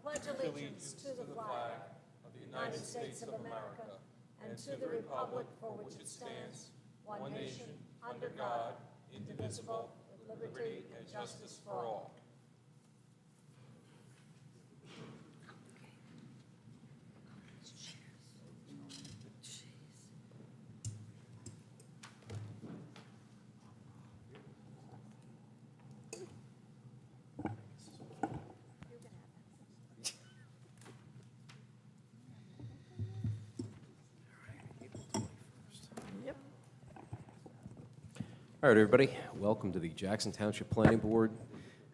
pledge allegiance to the flag of the United States of America and to the republic for which it stands, one nation, under God, indivisible, with liberty and justice for all. All right, everybody, welcome to the Jackson Township Planning Board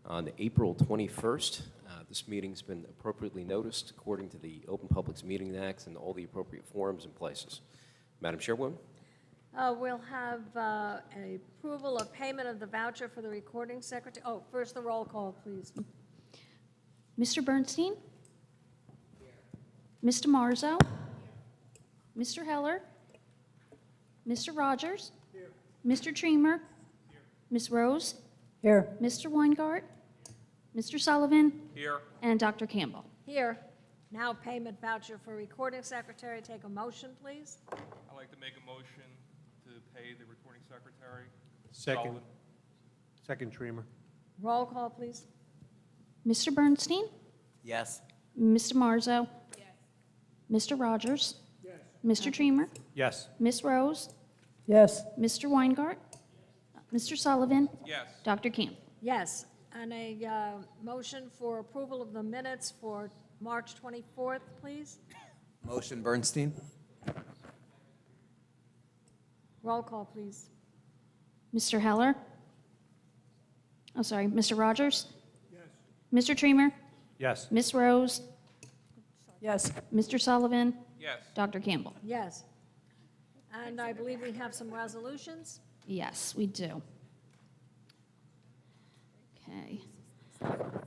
on April 21st. This meeting's been appropriately noticed according to the Open Public Meetings Act and all the appropriate forms and places. Madam Chairwoman? We'll have an approval of payment of the voucher for the recording secretary. Oh, first the roll call, please. Mr. Bernstein? Mr. Marzo? Mr. Heller? Mr. Rogers? Mr. Treamer? Ms. Rose? Here. Mr. Weingart? Mr. Sullivan? Here. And Dr. Campbell. Here. Now payment voucher for recording secretary. Take a motion, please. I'd like to make a motion to pay the recording secretary. Second. Sullivan. Second, Treamer. Roll call, please. Mr. Bernstein? Yes. Mr. Marzo? Yes. Mr. Rogers? Yes. Mr. Treamer? Yes. Ms. Rose? Yes. Mr. Weingart? Mr. Sullivan? Yes. Dr. Campbell. Yes. And a motion for approval of the minutes for March 24th, please. Motion Bernstein? Roll call, please. Mr. Heller? Oh, sorry, Mr. Rogers? Yes. Mr. Treamer? Yes. Ms. Rose? Yes. Mr. Sullivan? Yes. Dr. Campbell? Yes. And I believe we have some resolutions. Yes, we do. Okay.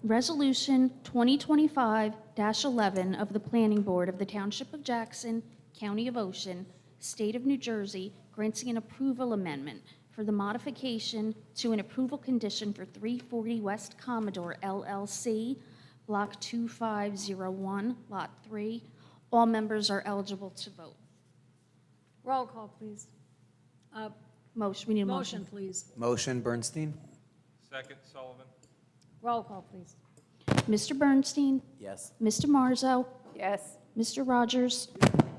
Resolution 2025-11 of the Planning Board of the Township of Jackson, County of Ocean, State of New Jersey, granting an approval amendment for the modification to an approval condition for 340 West Commodore LLC, Block 2501, Lot 3. All members are eligible to vote. Roll call, please. Motion, we need a motion. Motion, please. Motion Bernstein? Second, Sullivan. Roll call, please. Mr. Bernstein? Yes. Mr. Marzo? Yes. Mr. Rogers?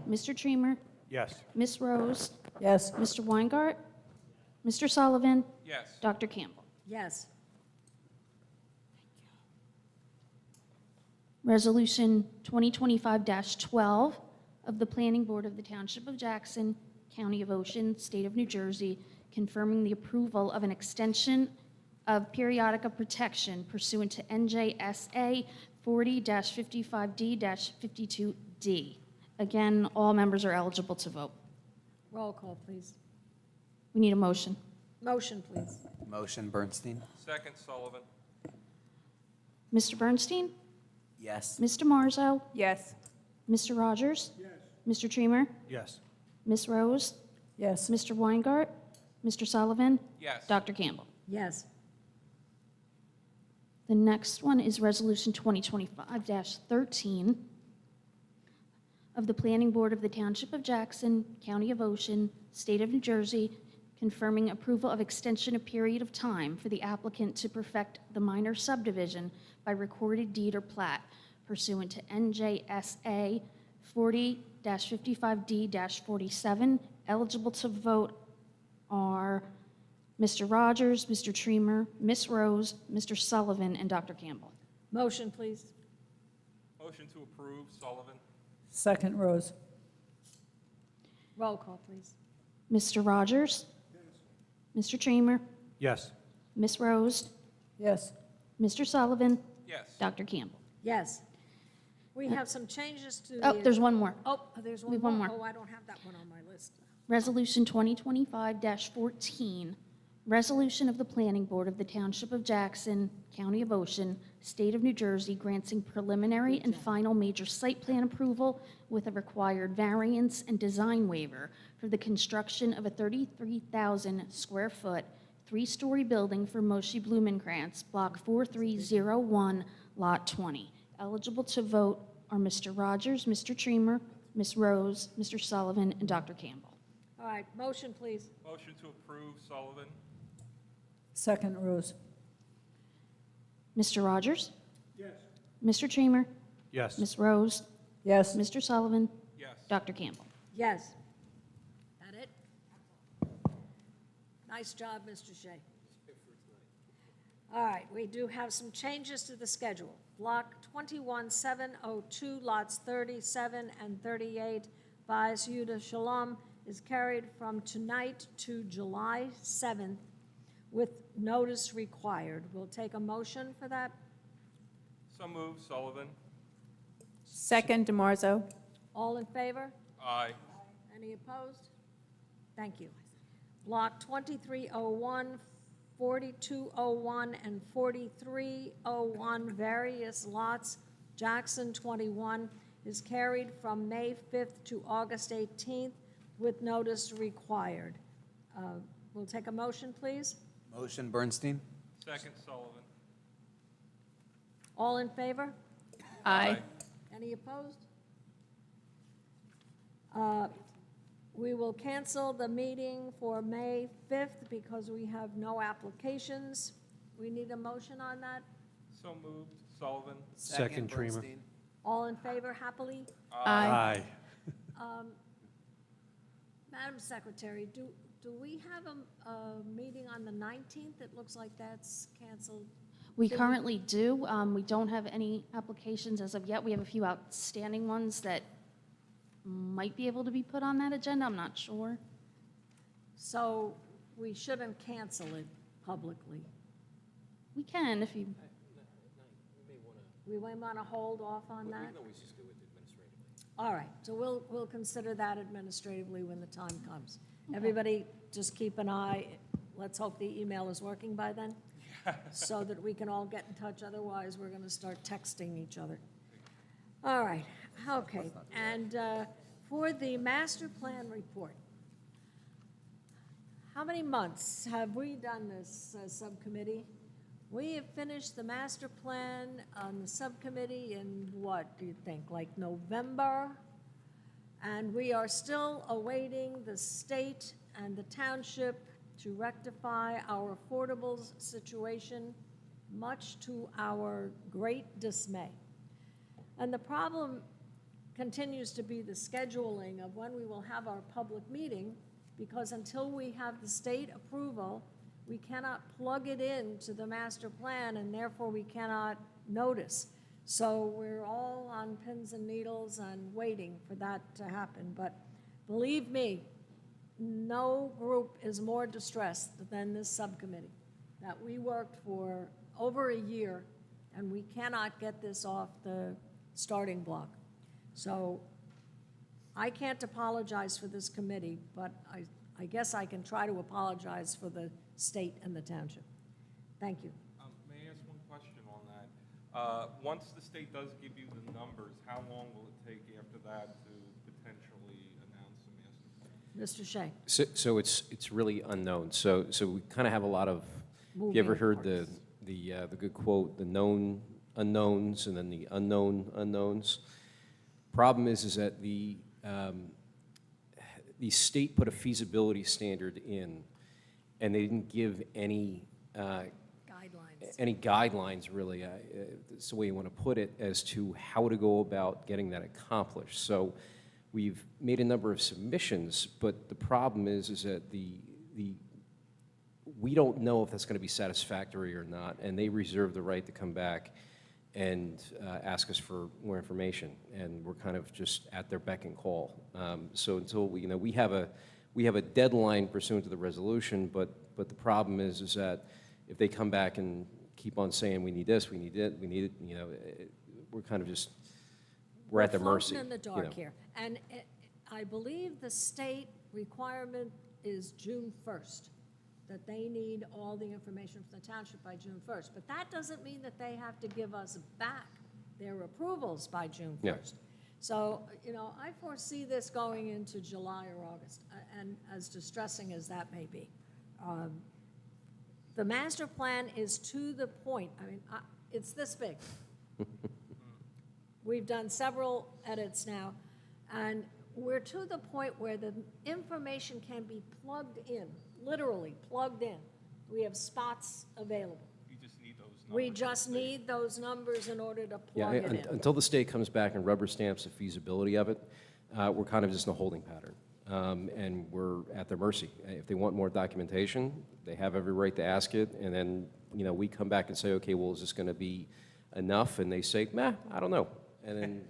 Mr. Treamer? Yes. Ms. Rose? Yes. Mr. Weingart? Mr. Sullivan? Yes. Dr. Campbell? Yes. Resolution 2025-12 of the Planning Board of the Township of Jackson, County of Ocean, State of New Jersey, confirming the approval of an extension of periodic of protection pursuant to NJSA 40-55D-52D. Again, all members are eligible to vote. Roll call, please. We need a motion. Motion, please. Motion Bernstein? Second, Sullivan. Mr. Bernstein? Yes. Mr. Marzo? Yes. Mr. Rogers? Yes. Mr. Treamer? Yes. Ms. Rose? Yes. Mr. Weingart? Mr. Sullivan? Yes. Dr. Campbell? Yes. The next one is Resolution 2025-13 of the Planning Board of the Township of Jackson, County of Ocean, State of New Jersey, confirming approval of extension of period of time for the applicant to perfect the minor subdivision by recorded deed or plat pursuant to NJSA 40-55D-47. Eligible to vote are Mr. Rogers, Mr. Treamer, Ms. Rose, Mr. Sullivan, and Dr. Campbell. Motion, please. Motion to approve, Sullivan. Second, Rose. Roll call, please. Mr. Rogers? Mr. Treamer? Yes. Ms. Rose? Yes. Mr. Sullivan? Yes. Dr. Campbell? Yes. We have some changes to the... Oh, there's one more. Oh, there's We have one one more. more. Oh, I don't have that one on my list. Resolution 2025-14, resolution of the Planning Board of the Township of Jackson, County of Ocean, State of New Jersey, granting preliminary and final major site plan approval with a required variance and design waiver for the construction of a 33,000 square foot, three-story building for Moshe Blumenkrantz, Block 4301, Lot 20. Eligible to vote are Mr. Rogers, Mr. Treamer, Ms. Rose, Mr. Sullivan, and Dr. Campbell. All right, motion, please. Motion to approve Sullivan? Second, Rose. Mr. Rogers? Yes. Mr. Treamer? Yes. Ms. Rose? Yes. Mr. Sullivan? Yes. Dr. Campbell? Yes. That it? Nice job, Mr. Shea. All right, we do have some changes to the schedule. Block 21702, lots 37 and 38, Bayes Yuda Shalom, is carried from tonight to July 7th with notice required. We'll take a motion for that. So moved, Sullivan? Second, DeMarzo. All in favor? Aye. Any opposed? Thank you. Block 2301, 4201, and 4301, various lots, Jackson 21, is carried from May 5th to August 18th with notice required. We'll take a motion, please. Motion Bernstein? Second, Sullivan? All in favor? Aye. Any opposed? We will cancel the meeting for May 5th because we have no applications. We need a motion on that. So moved, Sullivan? Second, Bernstein? All in favor, happily? Aye. Madam Secretary, do we have a meeting on the 19th? It looks like that's canceled. We currently do. We don't have any applications as of yet. We have a few outstanding ones that might be able to be put on that agenda. I'm not sure. So we shouldn't cancel it publicly. We can if you, We may want to hold off on that? All right, so we'll consider that administratively when the time comes. Everybody, just keep an eye. Let's hope the email is working by then, so that we can all get in touch. Otherwise, we're going to start texting each other. All right, okay. And for the master plan report, how many months have we done this subcommittee? We have finished the master plan on the subcommittee in what, do you think, like November? And we are still awaiting the state and the township to rectify our affordables situation, much to our great dismay. And the problem continues to be the scheduling of when we will have our public meeting, because until we have the state approval, we cannot plug it into the master plan, and therefore we cannot notice. So we're all on pins and needles and waiting for that to happen. But believe me, no group is more distressed than this subcommittee. That we worked for over a year, and we cannot get this off the starting block. So I can't apologize for this committee, but I guess I can try to apologize for the state and the township. Thank you. May I ask one question on that? Once the state does give you the numbers, how long will it take after that to potentially announce the master plan? Mr. Shea. So it's really unknown. So we kind of have a lot of, have you ever Moving heard parts. the good quote, the known unknowns and then the unknown unknowns? Problem is that the state put a feasibility standard in, and they didn't give any guidelines, really, it's the way you want to put it, as to how to go about getting that accomplished. So we've made a number of submissions, but the problem is that we don't know if that's going to be satisfactory or not, and they reserve the right to come back and ask us for more information, and we're kind of just at their beck and call. So until we have a deadline pursuant to the resolution, but the problem is that if they come back and keep on saying we need this, we need it, we're kind of just we're at their mercy. We're floating in the dark here, and I believe the state requirement is June 1st. That they need all the information from the township by June 1st. But that doesn't mean that they have to give us back their approvals by June 1st. Yeah. So, I foresee this going into July or August, and as distressing as that may be. The master plan is to the point. I mean, it's this big. We've done several edits now, and we're to the point where the information can be plugged in, literally plugged in. We have spots available. You just need those numbers. We just need those numbers in order to Yeah, plug it in. until the state comes back and rubber stamps the feasibility of it, we're kind of just in a holding pattern. And we're at their mercy. If they want more documentation, they have every right to ask it, and then, we come back and say, okay, well, is this going to be enough? And they say, meh, I don't know. And then,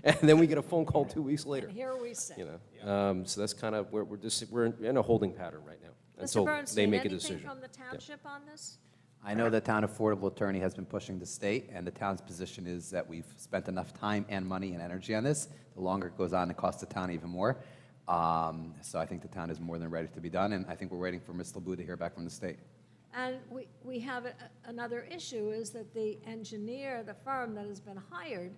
and then we get a phone call 2 weeks later. And here we sit. So that's kind of where we're in a holding pattern right now until Mr. they Bernstein, make a anything decision. from the township on this? I know the town affordable attorney has been pushing the state, and the town's position is that we've spent enough time and money and energy on this. The longer it goes on, it costs the town even more. So I think the town is more than ready to be done, and I think we're waiting for Ms. LeBou to hear back from the state. And we have another issue is that the engineer, the firm that has been hired,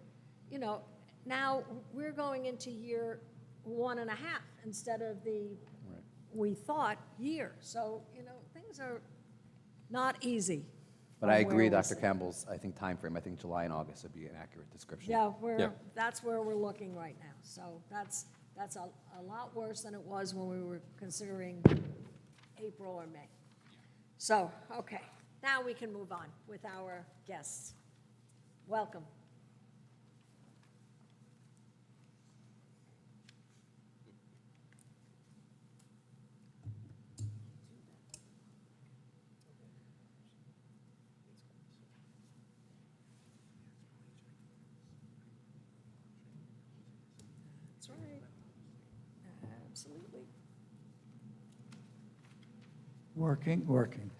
now we're going into year 1.5 instead of we thought, year. So, things are not easy. But I from where agree, we Dr. sit. Campbell's, I think timeframe, I think July and August would be an accurate description. Yeah, Yeah. that's where we're looking right now. So that's a lot worse than it was when we were considering April or May. So, okay, now we can move on with our guests. Welcome. That's right. Absolutely. Working.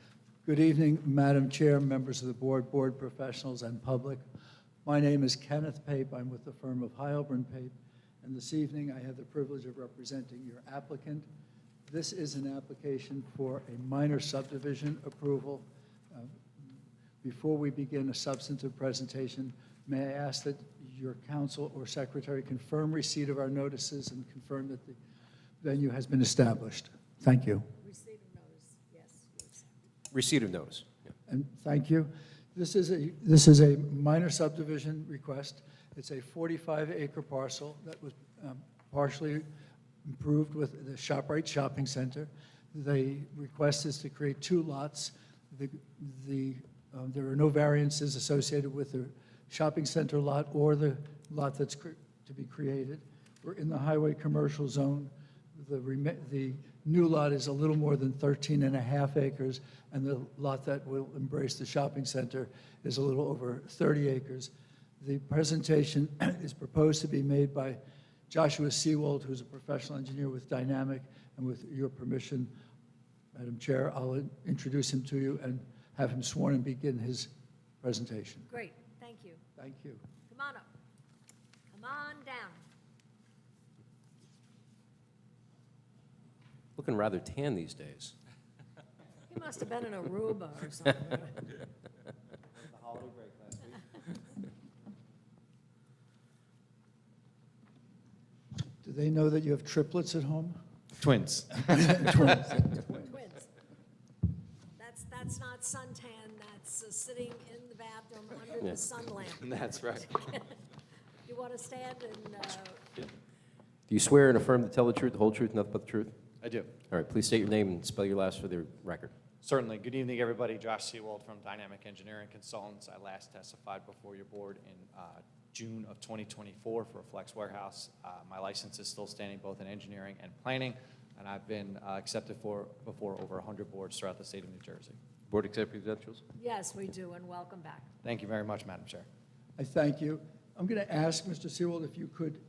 Good evening, Madam Chair, members of the board, board professionals, and public. My name is Kenneth Pape. I'm with the firm of Heilbrunn Pape, and this evening I have the privilege of representing your applicant. This is an application for a minor subdivision approval. Before we begin a substantive presentation, may I ask that your counsel or secretary confirm receipt of our notices and confirm that the venue has been established? Thank you. Receipt of notice, yes. Receipt of notice. Yeah. And thank you. This is a minor subdivision request. It's a 45-acre parcel that was partially improved with the ShopRite Shopping Center. The request is to create 2 lots. There are no variances associated with the shopping center lot or the lot that's to be created. We're in the highway commercial zone. The new lot is a little more than 13.5 acres, and the lot that will embrace the shopping center is a little over 30 acres. The presentation is proposed to be made by Joshua Seawold, who's a professional engineer with Dynamic, and with your permission, Madam Chair, I'll introduce him to you and have him sworn and begin his presentation. Great, thank you. Thank you. Come on up. Come on down. Looking rather tan these days. He must have been in Aruba or something. Do they know that you have triplets at home? Twins. Twins. That's not suntan, that's sitting in the bathroom under the sun lamp. That's right. You want to stand and, Do you swear and affirm to tell the truth, the whole truth, nothing but the truth? I do. All right, please state your name and spell your last for the record. Certainly. Good evening, everybody. Josh Seawold from Dynamic Engineering Consultants. I last testified before your board in June of 2024 for a flex warehouse. My license is still standing both in engineering and planning, and I've been accepted before over 100 boards throughout the state of New Jersey. Board accept credentials? yes, we do, and welcome back. Thank you very much, Madam Chair. I thank you. I'm going to ask Mr. Seawold if you could,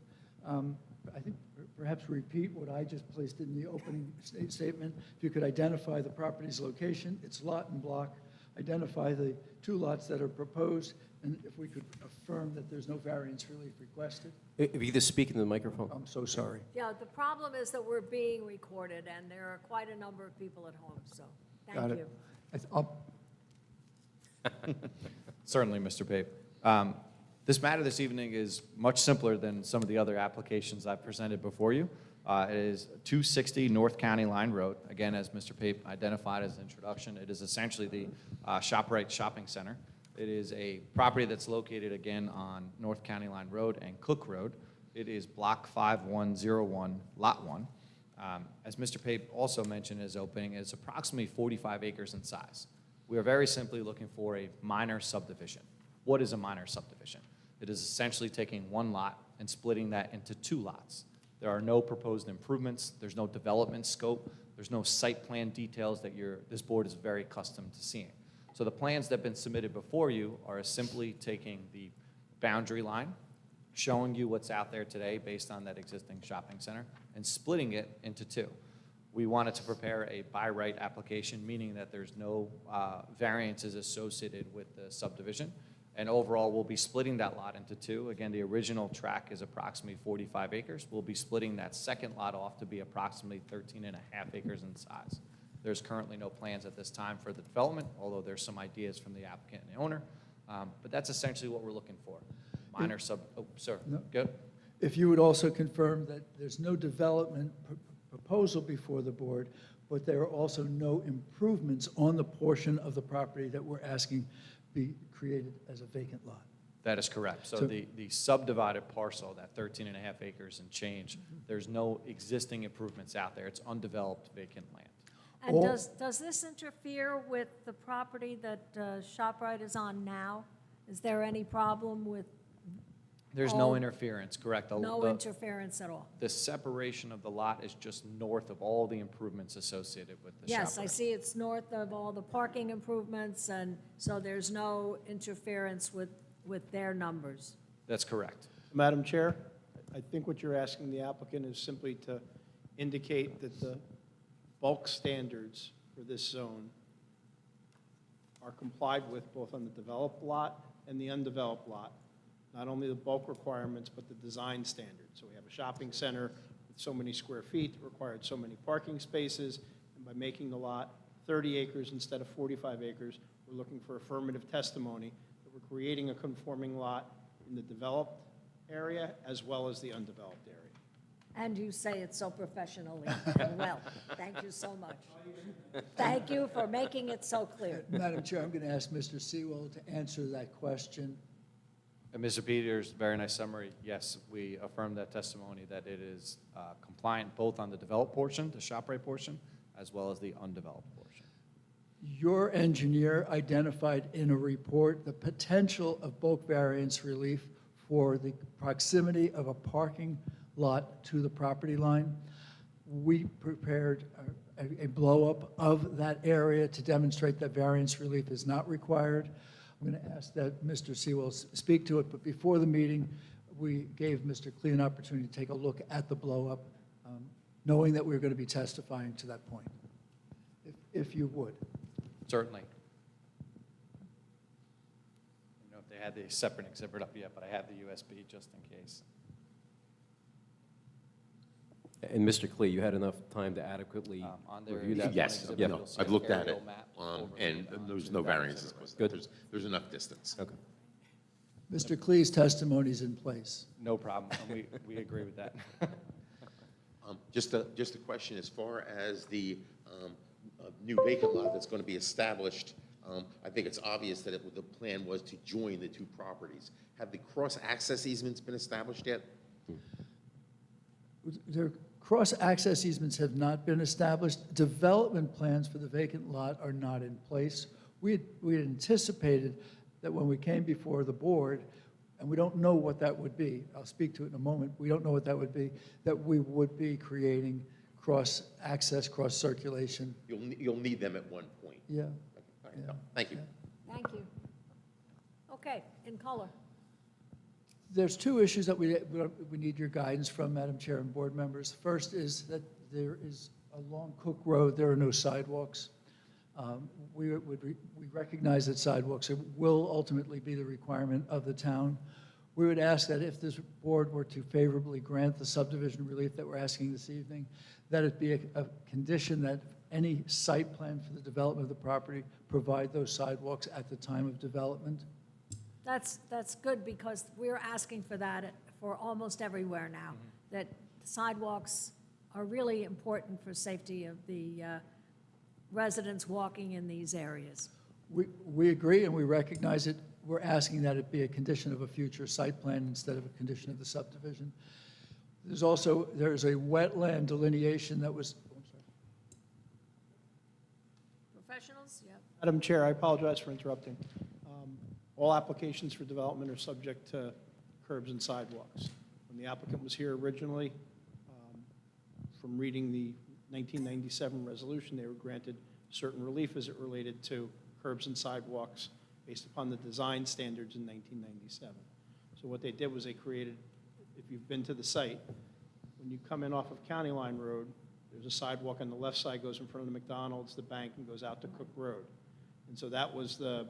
I think perhaps repeat what I just placed in the opening statement. If you could identify the property's location, its lot and block, identify the 2 lots that are proposed, and if we could affirm that there's no variance relief requested. If you just speak into the microphone. I'm so sorry. Yeah, the problem is that we're being recorded, and there are quite a number of people at home, so Got thank it. you. I'll- Certainly, Mr. Pape. This matter this evening is much simpler than some of the other applications I've presented before you. It is 260 North County Line Road. Again, as Mr. Pape identified as an introduction, it is essentially the ShopRite Shopping Center. It is a property that's located again on North County Line Road and Cook Road. It is Block 5101, Lot 1. As Mr. Pape also mentioned in his opening, it's approximately 45 acres in size. We are very simply looking for a minor subdivision. What is a minor subdivision? It is essentially taking one lot and splitting that into two lots. There are no proposed improvements, there's no development scope, there's no site plan details that this board is very accustomed to seeing. So the plans that have been submitted before you are simply taking the boundary line, showing you what's out there today based on that existing shopping center, and splitting it into two. We wanted to prepare a by right application, meaning that there's no variances associated with the subdivision. And overall, we'll be splitting that lot into two. Again, the original tract is approximately 45 acres. We'll be splitting that second lot off to be approximately 13.5 acres in size. There's currently no plans at this time for the development, although there's some ideas from the applicant and the owner. But that's essentially what we're looking for. Minor sir, No. good? If you would also confirm that there's no development proposal before the board, but there are also no improvements on the portion of the property that we're asking be created as a vacant lot. That is correct. So So- the subdivided parcel, that 13.5 acres and change, there's no existing improvements out there. It's undeveloped vacant land. And All- does this interfere with the property that ShopRite is on now? Is there any problem with There's all- no interference, correct? no interference at all? The separation of the lot is just north of all the improvements associated with the Yes, I ShopRite. see it's north of all the parking improvements, and so there's no interference with their numbers. That's correct. Madam Chair, I think what you're asking the applicant is simply to indicate that the bulk standards for this zone are complied with both on the developed lot and the undeveloped lot. Not only the bulk requirements, but the design standards. So we have a shopping center with so many square feet, required so many parking spaces, and by making the lot 30 acres instead of 45 acres, we're looking for affirmative testimony that we're creating a conforming lot in the developed area as well as the undeveloped area. And you say it so professionally and well. Thank you so much. Thank you for making it so clear. Madam Chair, I'm going to ask Mr. Sewell to answer that question. And Mr. Peters, very nice summary. Yes, we affirm that testimony that it is compliant both on the developed portion, the ShopRite portion, as well as the undeveloped portion. Your engineer identified in a report the potential of bulk variance relief for the proximity of a parking lot to the property line. We prepared a blow-up of that area to demonstrate that variance relief is not required. I'm going to ask that Mr. Sewell speak to it, but before the meeting, we gave Mr. Klee an opportunity to take a look at the blow-up, knowing that we were going to be testifying to that point, if you would. Certainly. I don't know if they had the separate exhibit up yet, but I have the USB just in case. And Mr. Klee, you had enough time to adequately On there review is that? one Yes, exhibit. yeah, You'll see I've an looked at aerial it, map over and the, there's two no variances. variances. Good. There's enough distance. Okay. Mr. Klee's testimony is in place. No problem, and we agree with that. Just a question, as far as the new vacant lot that's going to be established, I think it's obvious that the plan was to join the two properties. Have the cross-access easements been established yet? Their cross-access easements have not been established. Development plans for the vacant lot are not in place. We had anticipated that when we came before the board, and we don't know what that would be, I'll speak to it in a moment, we don't know what that would be, that we would be creating cross-access, cross-circulation. You'll need them at one point. Yeah. All right, Yeah. Thank you. Thank you. Okay, in color. There's two issues that we need your guidance from, Madam Chair and board members. First is that there is along Cook Road, there are no sidewalks. We recognize that sidewalks will ultimately be the requirement of the town. We would ask that if this board were to favorably grant the subdivision relief that we're asking this evening, that it be a condition that any site plan for the development of the property provide those sidewalks at the time of development. That's good, because we're asking for that for almost everywhere now, that sidewalks are really important for safety of the residents walking in these areas. We agree and we recognize it. we're asking that it be a condition of a future site plan instead of a condition of the subdivision. There's a wetland delineation that was, oh, I'm sorry. Professionals, yeah. Madam Chair, I apologize for interrupting. All applications for development are subject to curbs and sidewalks. When the applicant was here originally, from reading the 1997 resolution, they were granted certain relief as it related to curbs and sidewalks based upon the design standards in 1997. So what they did was they created, if you've been to the site, when you come in off of County Line Road, there's a sidewalk on the left side, goes in front of the McDonald's, the bank, and goes out to Cook Road. And so that was the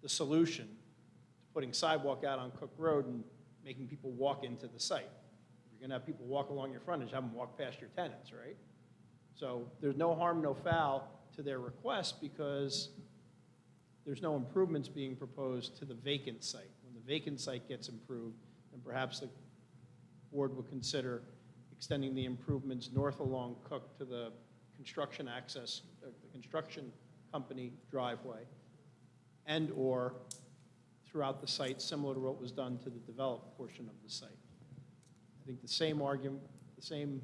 solution to putting sidewalk out on Cook Road and making people walk into the site. If you're going to have people walk along your frontage, have them walk past your tenants, right? So there's no harm, no foul to their request because there's no improvements being proposed to the vacant site. When the vacant site gets improved, then perhaps the board will consider extending the improvements north along Cook to the construction access, the construction company driveway, and/or throughout the site, similar to what was done to the developed portion of the site. I think the same argument, the same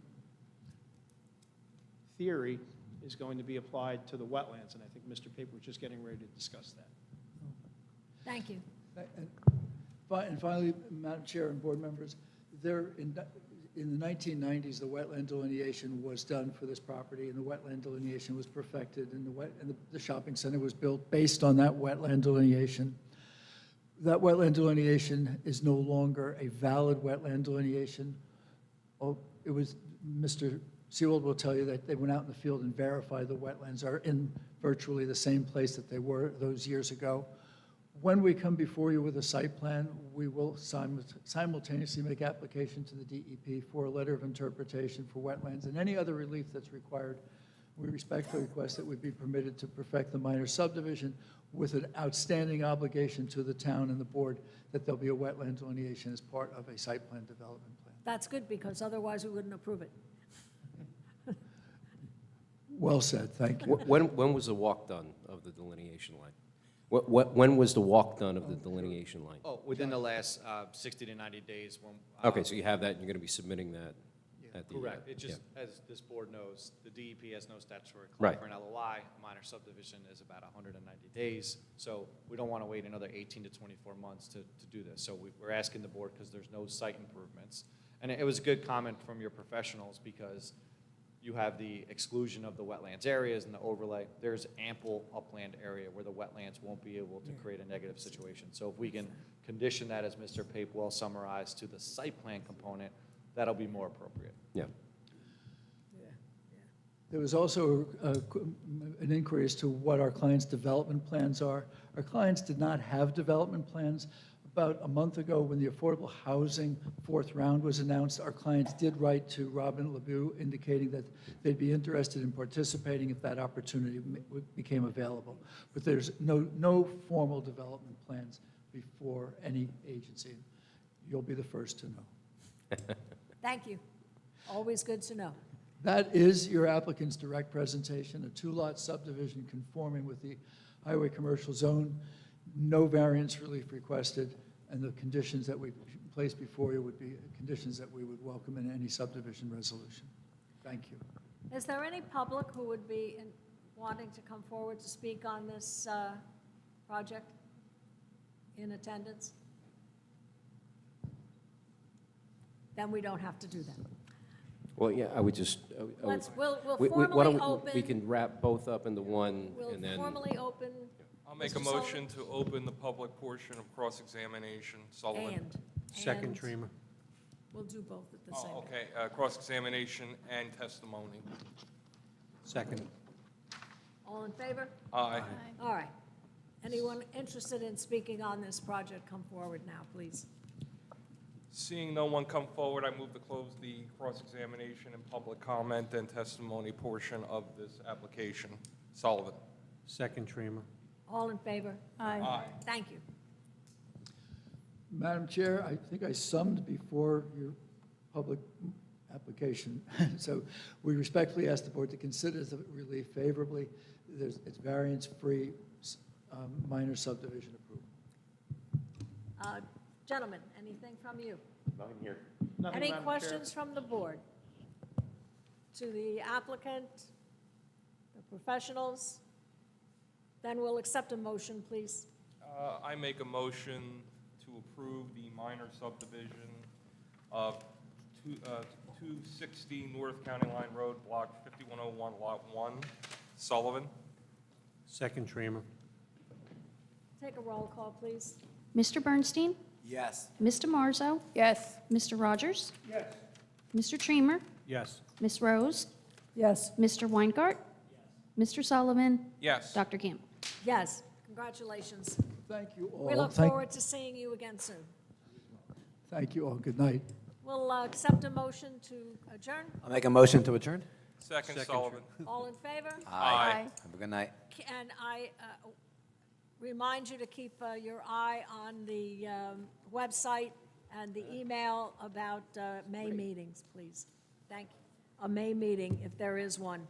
theory is going to be applied to the wetlands, and I think Mr. Pape was just getting ready to discuss that. Thank you. And finally, Madam Chair and board members, in the 1990s, the wetland delineation was done for this property, and the wetland delineation was perfected, and the shopping center was built based on that wetland delineation. That wetland delineation is no longer a valid wetland delineation. It was, Mr. Seawold will tell you that they went out in the field and verified the wetlands are in virtually the same place that they were those years ago. When we come before you with a site plan, we will simultaneously make application to the DEP for a letter of interpretation for wetlands and any other relief that's required. We respectfully request that we be permitted to perfect the minor subdivision with an outstanding obligation to the town and the board that there'll be a wetland delineation as part of a site plan development plan. That's good, because otherwise we wouldn't approve it. Well said, thank you. When was the walk done of the delineation line? When was the walk done of the delineation line? Oh, within the last 60 to 90 days. When, Okay, so you have that, and you're going to be submitting that at the... Correct. It yeah. just, as this board knows, the DEP has no statutory Right. clock for an LOI. A minor subdivision is about 190 days. So we don't want to wait another 18 to 24 months to do this. So we're asking the board because there's no site improvements. And it was a good comment from your professionals because you have the exclusion of the wetlands areas and the overlay. There's ample upland area where the wetlands won't be able to create a negative situation. So if we can condition that, as Mr. Pape well summarized, to the site plan component, that'll be more appropriate. Yeah. There was also an inquiry as to what our clients' development plans are. Our clients did not have development plans. About a month ago, when the affordable housing fourth round was announced, our clients did write to Robin LeBeau indicating that they'd be interested in participating if that opportunity became available. But there's no formal development plans before any agency. You'll be the first to know. Thank you. Always good to know. That is your applicant's direct presentation, a two-lot subdivision conforming with the highway commercial zone, no variance relief requested, and the conditions that we place before you would be conditions that we would welcome in any subdivision resolution. Thank you. Is there any public who would be wanting to come forward to speak on this project in attendance? Then we don't have to do that. Well, yeah, I would just... We'll why formally don't open. we can wrap both up into one, We'll and then... formally open. I'll make Mr. a motion to open the public portion of cross-examination. Sullivan. And. Second, Dreamer. We'll do both at the same Oh, time. okay, cross-examination and testimony. Second. All in favor? Aye. All right. Anyone interested in speaking on this project, come forward now, please. Seeing no one come forward, I move to close the cross-examination and public comment and testimony portion of this application. Sullivan. Second, Dreamer. All in favor? Aye. Thank you. Madam Chair, I think I summed before your public application. So we respectfully ask the board to consider the relief favorably. It's variance-free, minor subdivision approval. Gentlemen, anything from you? Nothing here. Nothing, Any Madam Chair. questions from the board? To the applicant, the professionals? Then we'll accept a motion, please. I make a motion to approve the minor subdivision of 260 North County Line Road, Block 5101, Lot 1, Sullivan. Second, Treimer. Take a roll call, please. Mr. Bernstein? Yes. Ms. DeMarzo? Yes. Mr. Rogers? Yes. Mr. Treimer? Yes. Ms. Rose? Yes. Mr. Weingart? Mr. Sullivan? Yes. Dr. Campbell? Yes, congratulations. Thank you all. We look Thank- forward to seeing you again soon. Thank you all. Good night. We'll accept a motion to adjourn. I'll make a motion to adjourn. Second, Sullivan. All in favor? Aye. Have a good night. And I remind you to keep your eye on the website and the email about May meetings, please. Thank you. A May meeting, if there is one.